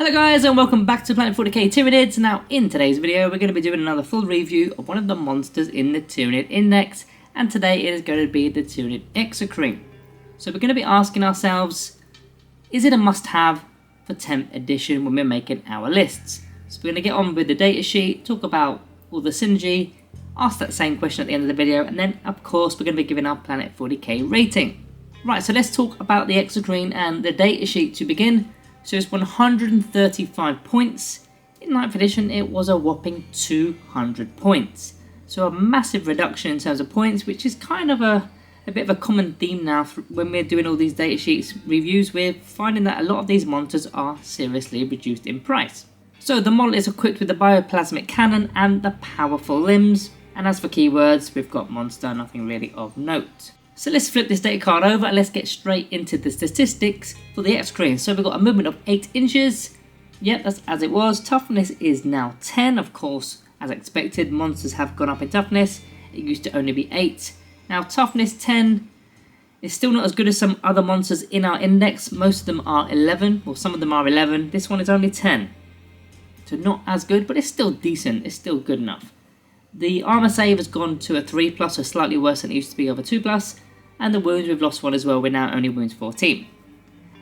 Hello guys and welcome back to Planet 40k Tyranids. Now in today's video we're going to be doing another full review of one of the monsters in the Tyranid Index, and today it is going to be the Tyranid Exocrine. So we're going to be asking ourselves, is it a must-have for 10th edition when we're making our lists? So we're going to get on with the datasheet, talk about all the synergy, ask that same question at the end of the video, and then of course we're going to be giving our Planet 40k rating. Right, so let's talk about the Exocrine and the datasheet to begin. So it's 135 points. In 9th edition it was a whopping 200 points. So a massive reduction in terms of points, which is kind of a bit of a common theme now when we're doing all these datasheets reviews. We're finding that a lot of these monsters are seriously reduced in price. So the model is equipped with the bioplasmic cannon and the powerful limbs. And as for keywords, we've got monster, nothing really of note. So let's flip this data card over and let's get straight into the statistics for the Exocrine. So we've got a movement of 8 inches. Yep, that's as it was. Toughness is now 10. Of course, as expected, monsters have gone up in toughness. It used to only be 8. Now toughness 10 is still not as good as some other monsters in our index. Most of them are 11, or some of them are 11. This one is only 10. So not as good, but it's still decent. It's still good enough. The armor save has gone to a 3+, so slightly worse than it used to be, over 2+. And the wounds, we've lost one as well, we're now only wounds 14.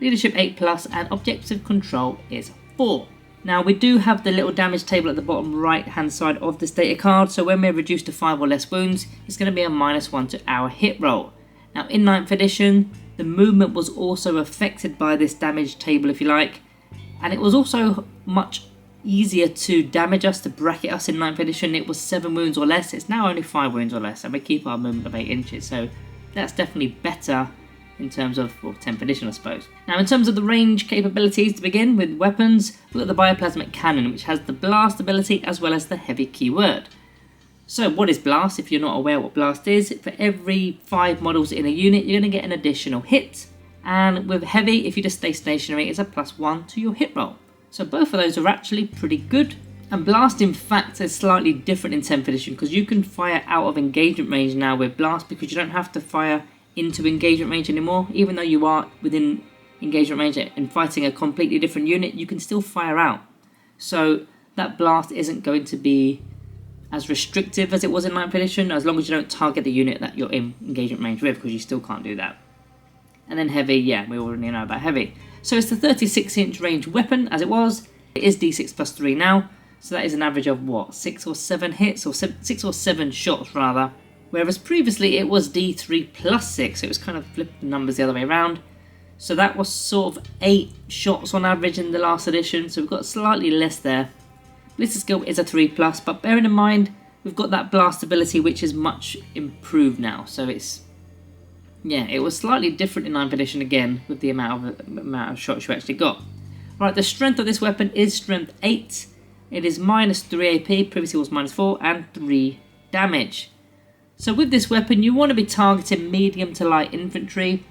Leadership 8+, and objective control is 4. Now we do have the little damage table at the bottom right hand side of this data card, so when we're reduced to 5 or less wounds, it's going to be a -1 to our hit roll. Now in 9th edition, the movement was also affected by this damage table, if you like, and it was also much easier to damage us, to bracket us. In 9th edition it was 7 wounds or less, it's now only 5 wounds or less, and we keep our movement of 8 inches, so that's definitely better in terms of, well, 10th edition I suppose. Now in terms of the range capabilities, to begin with weapons, we've got the bioplasmic cannon, which has the blast ability as well as the heavy keyword. So what is blast? If you're not aware what blast is, for every 5 models in a unit you're going to get an additional hit, and with heavy, if you just stay stationary, it's a +1 to your hit roll. So both of those are actually pretty good. And blast in fact is slightly different in 10th edition, because you can fire out of engagement range now with blast, because you don't have to fire into engagement range anymore. Even though you are within engagement range and fighting a completely different unit, you can still fire out. So that blast isn't going to be as restrictive as it was in 9th edition, as long as you don't target the unit that you're in engagement range with, because you still can't do that. And then heavy, yeah, we already know about heavy. So it's the 36-inch range weapon as it was. It is D6+3 now. So that is an average of what, 6 or 7 hits, or 6 or 7 shots rather. Whereas previously it was D3+6, so it was kind of flipped the numbers the other way around. So that was sort of 8 shots on average in the last edition, so we've got slightly less there. Ballistic skill is a 3+, but bearing in mind we've got that blast ability, which is much improved now. So it's, yeah, it was slightly different in 9th edition again with the amount of shots you actually got. Right, the strength of this weapon is strength 8. It is -3 AP, previously was -4, and 3 damage. So with this weapon you want to be targeting medium to light infantry,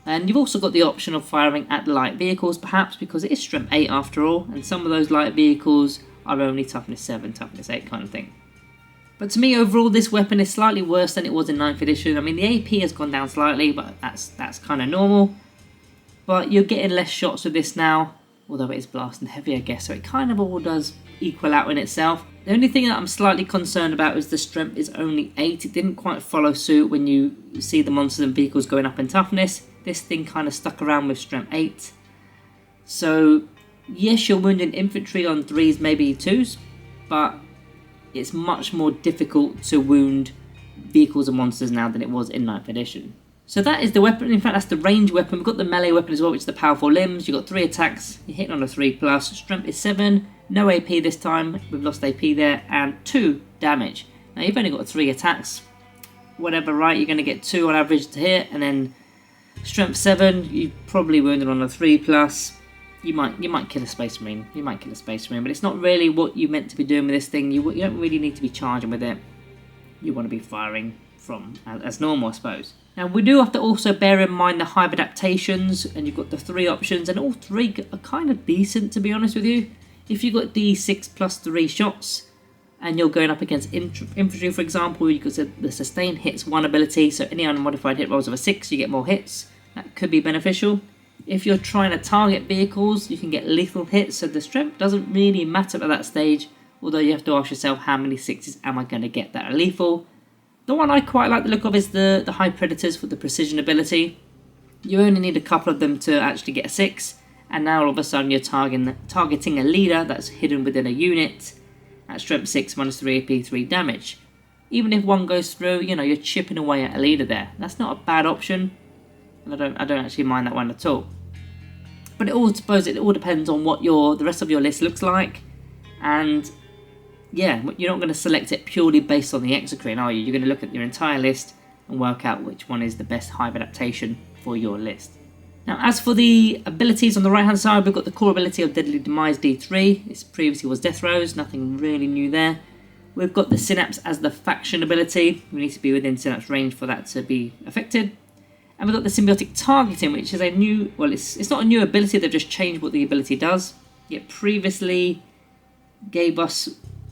and you've also got the option of firing at light vehicles perhaps, because it is strength 8 after all, and some of those light vehicles are only toughness 7, toughness 8 kind of thing. But to me overall this weapon is slightly worse than it was in 9th edition. I mean the AP has gone down slightly, but that's kind of normal. But you're getting less shots with this now, although it is blast and heavy I guess, so it kind of all does equal out in itself. The only thing that I'm slightly concerned about is the strength is only 8. It didn't quite follow suit when you see the monsters and vehicles going up in toughness. This thing kind of stuck around with strength 8. So yes, you're wounding infantry on 3s, maybe 2s, but it's much more difficult to wound vehicles and monsters now than it was in 9th edition. So that is the weapon. In fact, that's the range weapon. We've got the melee weapon as well, which is the powerful limbs. You've got 3 attacks. You're hitting on a 3+. Strength is 7. No AP this time. We've lost AP there. And 2 damage. Now, you've only got 3 attacks. Whatever, right? You're going to get 2 on average to hit. And then strength 7. You probably wounded on a 3+. You might kill a Space Marine. You might kill a Space Marine. But it's not really what you're meant to be doing with this thing. You don't really need to be charging with it. You want to be firing from as normal, I suppose. Now we do have to also bear in mind the hive adaptations, and you've got the 3 options, and all 3 are kind of decent to be honest with you. If you've got D6+3 shots and you're going up against infantry for example, you could say the sustain hits 1 ability, so any unmodified hit rolls of a 6 you get more hits. That could be beneficial. If you're trying to target vehicles, you can get lethal hits, so the strength doesn't really matter at that stage, although you have to ask yourself how many 6s am I going to get that are lethal. The one I quite like the look of is the High Predators for the precision ability. You only need a couple of them to actually get a 6, and now all of a sudden you're targeting a leader that's hidden within a unit at strength 6 minus 3 AP 3 damage. Even if one goes through, you know, you're chipping away at a leader there. That's not a bad option, and I don't actually mind that one at all. But it all depends on what the rest of your list looks like, and yeah, you're not going to select it purely based on the Exocrine, are you? You're going to look at your entire list and work out which one is the best hive adaptation for your list. Now, as for the abilities on the right hand side, we've got the core ability of Deadly Demise D3. This previously was Death Throes, nothing really new there. We've got the Synapse as the faction ability. We need to be within Synapse range for that to be affected. And we've got the Symbiotic Targeting, which is a new, well, it's not a new ability, they've just changed what the ability does. It previously gave us,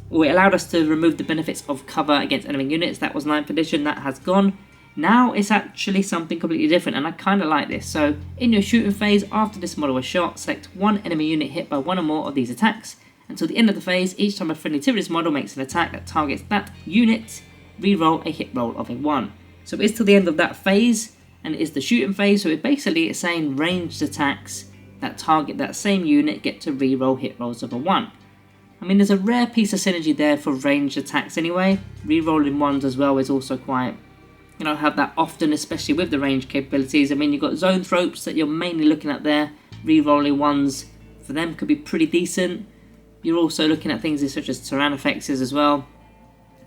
or it allowed us to remove the benefits of cover against enemy units. That was 9th edition, that has gone. Now it's actually something completely different, and I kind of like this. So in your shooting phase, after this model was shot, select one enemy unit hit by one or more of these attacks. Until the end of the phase, each time a friendly Tyranids model makes an attack that targets that unit, reroll a hit roll of a 1. So it is till the end of that phase, and it is the shooting phase, so it basically is saying ranged attacks that target that same unit get to reroll hit rolls of a 1. I mean, there's a rare piece of synergy there for ranged attacks anyway. Rerolling 1s as well is also quite, you know, have that often, especially with the range capabilities. I mean, you've got Zoanthropes that you're mainly looking at there. Rerolling 1s for them could be pretty decent. You're also looking at things such as Tyranifexes as well.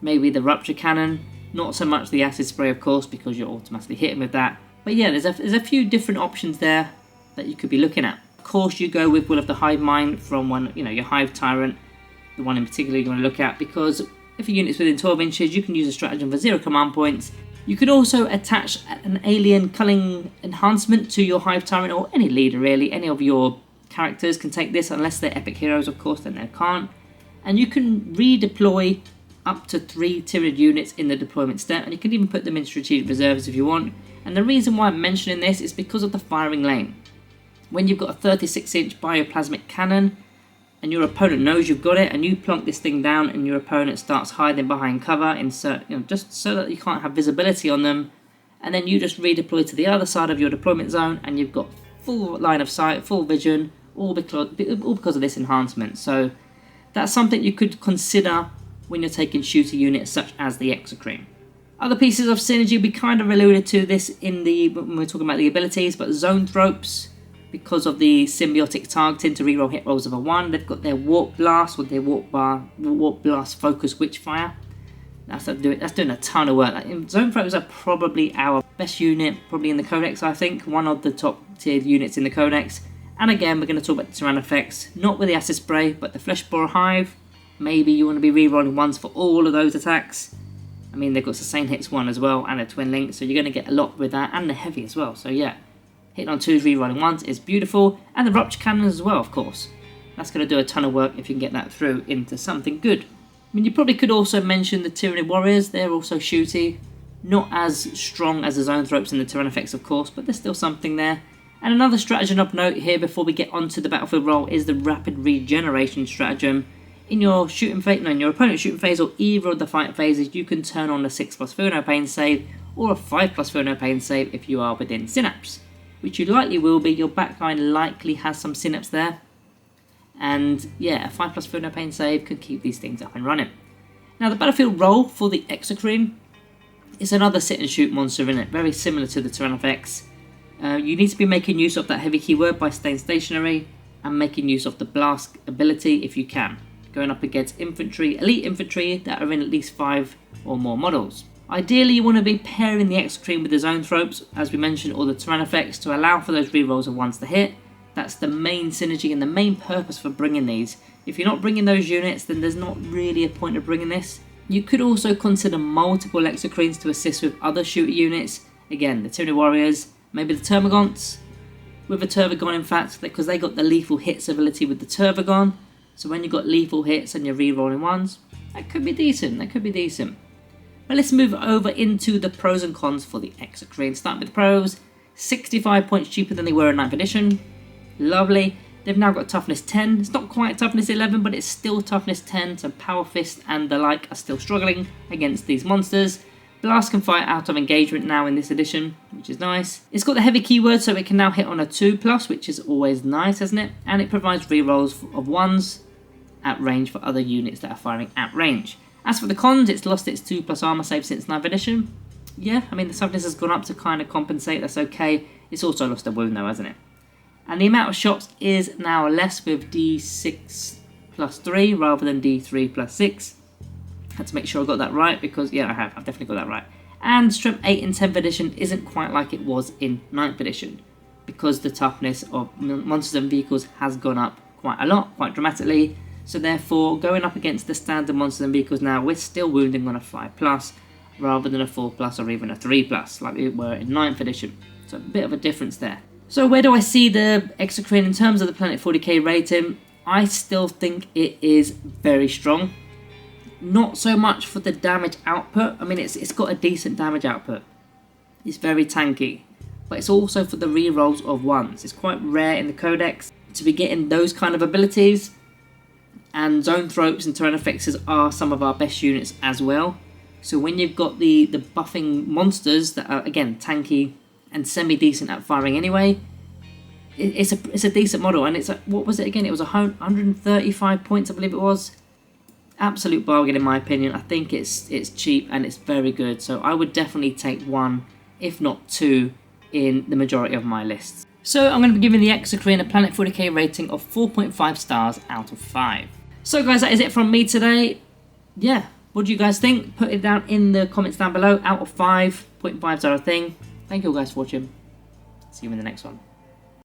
Maybe the Rupture Cannon. Not so much the Acid Spray, of course, because you're automatically hitting with that. But yeah, there's a few different options there that you could be looking at. Of course, you go with Will of the Hive Mind from one, you know, your Hive Tyrant, the one in particular you want to look at, because if a unit's within 12 inches, you can use a stratagem for 0 command points. You could also attach an alien culling enhancement to your Hive Tyrant, or any leader really. Any of your characters can take this, unless they're epic heroes, of course, then they can't. And you can redeploy up to 3 Tyranid units in the deployment step, and you can even put them in strategic reserves if you want. And the reason why I'm mentioning this is because of the firing lane. When you've got a 36-inch bioplasmic cannon, and your opponent knows you've got it, and you plonk this thing down, and your opponent starts hiding behind cover, just so that you can't have visibility on them, and then you just redeploy to the other side of your deployment zone, and you've got full line of sight, full vision, all because of this enhancement. So that's something you could consider when you're taking shooter units such as the Exocrine. Other pieces of synergy, we kind of alluded to this when we're talking about the abilities, but Zoanthropes, because of the Symbiotic Targeting to reroll hit rolls of a 1, they've got their Warp Blast or their Warp Blast Focus Witchfire. That's doing a ton of work. Zoanthropes are probably our best unit, probably in the Codex, I think. One of the top tiered units in the Codex. And again, we're going to talk about the Tyranifex, not with the Acid Spray, but the Flesh Borer Hive. Maybe you want to be rerolling 1s for all of those attacks. I mean, they've got Sustain Hits 1 as well, and a Twin Link, so you're going to get a lot with that, and the Heavy as well. So yeah, hitting on 2s, rerolling 1s is beautiful, and the Rupture Cannon as well, of course. That's going to do a ton of work if you can get that through into something good. I mean, you probably could also mention the Tyranid Warriors. They're also shooty. Not as strong as the Zoanthropes and the Tyranifex, of course, but there's still something there. And another stratagem of note here before we get onto the battlefield role is the Rapid Regeneration stratagem. In your shooting phase, in your opponent's shooting phase, or either of the fight phases, you can turn on a 6+ feel no pain save, or a 5+ feel no pain save if you are within Synapse, which you likely will be. Your backline likely has some Synapse there. And yeah, a 5+ feel no pain save could keep these things up and running. Now the battlefield role for the Exocrine is another sit and shoot monster in it, very similar to the Tyranifex. You need to be making use of that heavy keyword by staying stationary, and making use of the blast ability if you can, going up against infantry, elite infantry that are in at least 5 or more models. Ideally, you want to be pairing the Exocrine with the Zoanthropes, as we mentioned, or the Tyranifex, to allow for those rerolls of 1s to hit. That's the main synergy and the main purpose for bringing these. If you're not bringing those units, then there's not really a point of bringing this. You could also consider multiple Exocrines to assist with other shooter units. Again, the Tyranid Warriors, maybe the Termagants, with a Tervagon in fact, because they got the lethal hits ability with the Tervagon. So when you've got lethal hits and you're rerolling 1s, that could be decent, But let's move over into the pros and cons for the Exocrine. Starting with the pros, 65 points cheaper than they were in 9th edition. Lovely. They've now got toughness 10. It's not quite toughness 11, but it's still toughness 10, so Power Fist and the like are still struggling against these monsters. Blast can fight out of engagement now in this edition, which is nice. It's got the heavy keyword, so it can now hit on a 2+, which is always nice, isn't it? And it provides rerolls of 1s at range for other units that are firing at range. As for the cons, it's lost its 2+ armor save since 9th edition. Yeah, I mean, the toughness has gone up to kind of compensate, that's okay. It's also lost a wound though, hasn't it? And the amount of shots is now less with D6 plus 3 rather than D3 plus 6. Had to make sure I got that right because, yeah, I've definitely got that right. And Strength 8 in 10th edition isn't quite like it was in 9th edition because the toughness of monsters and vehicles has gone up quite a lot, quite dramatically. So therefore, going up against the standard monsters and vehicles now, we're still wounding on a 5+ rather than a 4+ or even a 3+ like we were in 9th edition. So a bit of a difference there. So where do I see the Exocrine in terms of the Planet 40k rating? I still think it is very strong. Not so much for the damage output. I mean, it's got a decent damage output. It's very tanky. But it's also for the rerolls of 1s. It's quite rare in the Codex to be getting those kind of abilities. And Zoanthropes and Tyrannofexes are some of our best units as well. So when you've got the buffing monsters that are, again, tanky and semi-decent at firing anyway, it's a decent model. And it's a, what was it again? It was 135 points, I believe it was. Absolute bargain in my opinion. I think it's cheap and it's very good. So I would definitely take 1, if not 2, in the majority of my lists. So I'm going to be giving the Exocrine a Planet 40k rating of 4.5 stars out of 5. So guys, that is it from me today. Yeah, what do you guys think? Put it down in the comments down below. Out of 5, 0.5 star thing. Thank you all guys for watching. See you in the next one.